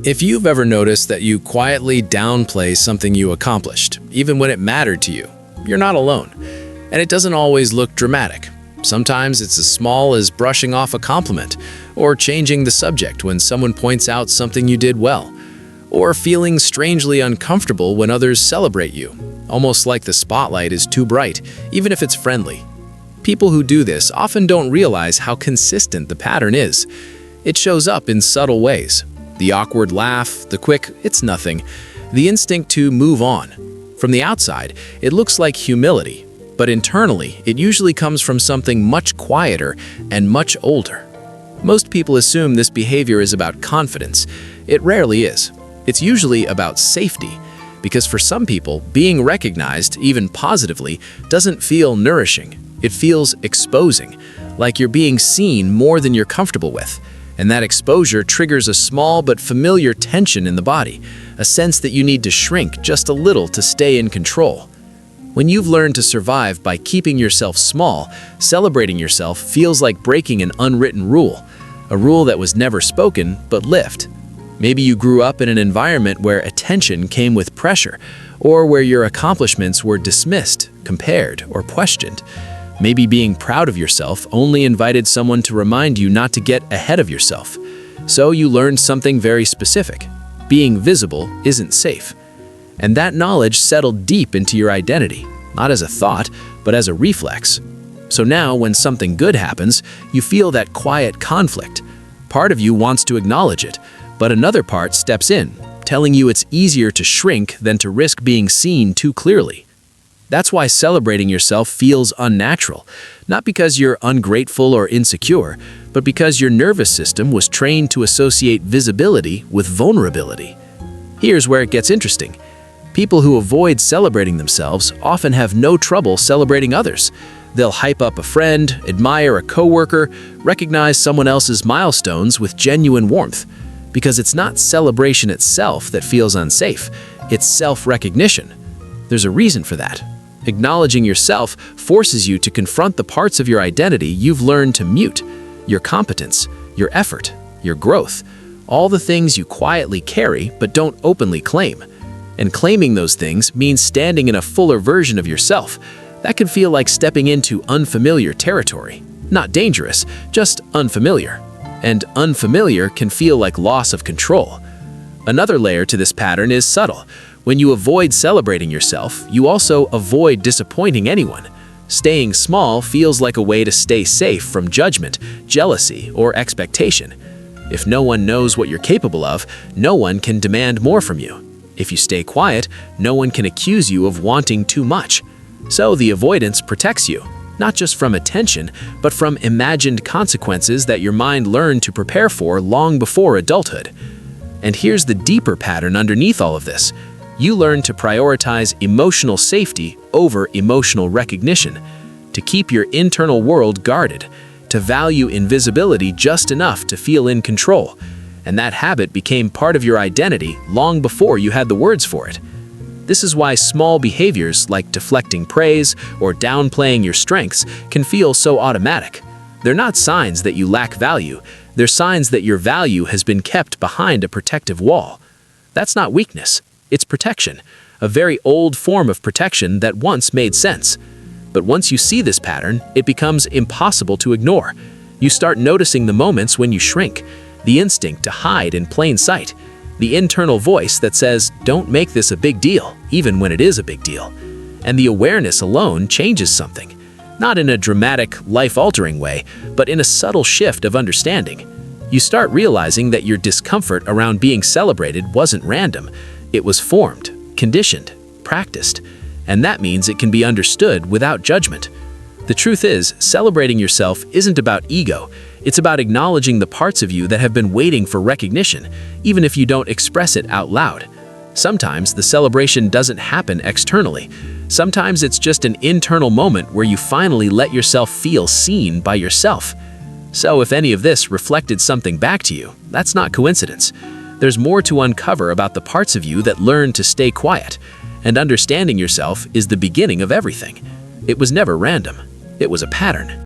If you've ever noticed that you quietly downplay something you accomplished, even when it mattered to you, you're not alone. And it doesn't always look dramatic. Sometimes it's as small as brushing off a compliment, or changing the subject when someone points out something you did well, or feeling strangely uncomfortable when others celebrate you, almost like the spotlight is too bright, even if it's friendly. People who do this often don't realize how consistent the pattern is. It shows up in subtle ways. The awkward laugh, the quick, "it's nothing," the instinct to move on. From the outside, it looks like humility, but internally, it usually comes from something much quieter and much older. Most people assume this behavior is about confidence. It rarely is. It's usually about safety, because for some people, being recognized, even positively, doesn't feel nourishing. It feels exposing, like you're being seen more than you're comfortable with. And that exposure triggers a small but familiar tension in the body, a sense that you need to shrink just a little to stay in control. When you've learned to survive by keeping yourself small, celebrating yourself feels like breaking an unwritten rule, a rule that was never spoken but lived. Maybe you grew up in an environment where attention came with pressure, or where your accomplishments were dismissed, compared, or questioned. Maybe being proud of yourself only invited someone to remind you not to get ahead of yourself. So you learned something very specific. Being visible isn't safe. And that knowledge settled deep into your identity, not as a thought, but as a reflex. So now, when something good happens, you feel that quiet conflict. Part of you wants to acknowledge it, but another part steps in, telling you it's easier to shrink than to risk being seen too clearly. That's why celebrating yourself feels unnatural, not because you're ungrateful or insecure, but because your nervous system was trained to associate visibility with vulnerability. Here's where it gets interesting. People who avoid celebrating themselves often have no trouble celebrating others. They'll hype up a friend, admire a coworker, recognize someone else's milestones with genuine warmth. Because it's not celebration itself that feels unsafe, it's self-recognition. There's a reason for that. Acknowledging yourself forces you to confront the parts of your identity you've learned to mute: your competence, your effort, your growth, all the things you quietly carry but don't openly claim. And claiming those things means standing in a fuller version of yourself. That can feel like stepping into unfamiliar territory. Not dangerous, just unfamiliar. And unfamiliar can feel like loss of control. Another layer to this pattern is subtle. When you avoid celebrating yourself, you also avoid disappointing anyone. Staying small feels like a way to stay safe from judgment, jealousy, or expectation. If no one knows what you're capable of, no one can demand more from you. If you stay quiet, no one can accuse you of wanting too much. So the avoidance protects you, not just from attention, but from imagined consequences that your mind learned to prepare for long before adulthood. And here's the deeper pattern underneath all of this. You learn to prioritize emotional safety over emotional recognition, to keep your internal world guarded, to value invisibility just enough to feel in control. And that habit became part of your identity long before you had the words for it. This is why small behaviors like deflecting praise or downplaying your strengths can feel so automatic. They're not signs that you lack value. They're signs that your value has been kept behind a protective wall. That's not weakness. It's protection, a very old form of protection that once made sense. But once you see this pattern, it becomes impossible to ignore. You start noticing the moments when you shrink, the instinct to hide in plain sight, the internal voice that says, "Don't make this a big deal," even when it is a big deal. And the awareness alone changes something. Not in a dramatic, life-altering way, but in a subtle shift of understanding. You start realizing that your discomfort around being celebrated wasn't random. It was formed, conditioned, practiced, and that means it can be understood without judgment. The truth is, celebrating yourself isn't about ego. It's about acknowledging the parts of you that have been waiting for recognition, even if you don't express it out loud. Sometimes the celebration doesn't happen externally. Sometimes it's just an internal moment where you finally let yourself feel seen by yourself. So if any of this reflected something back to you, that's not coincidence. There's more to uncover about the parts of you that learn to stay quiet, and understanding yourself is the beginning of everything. It was never random. It was a pattern.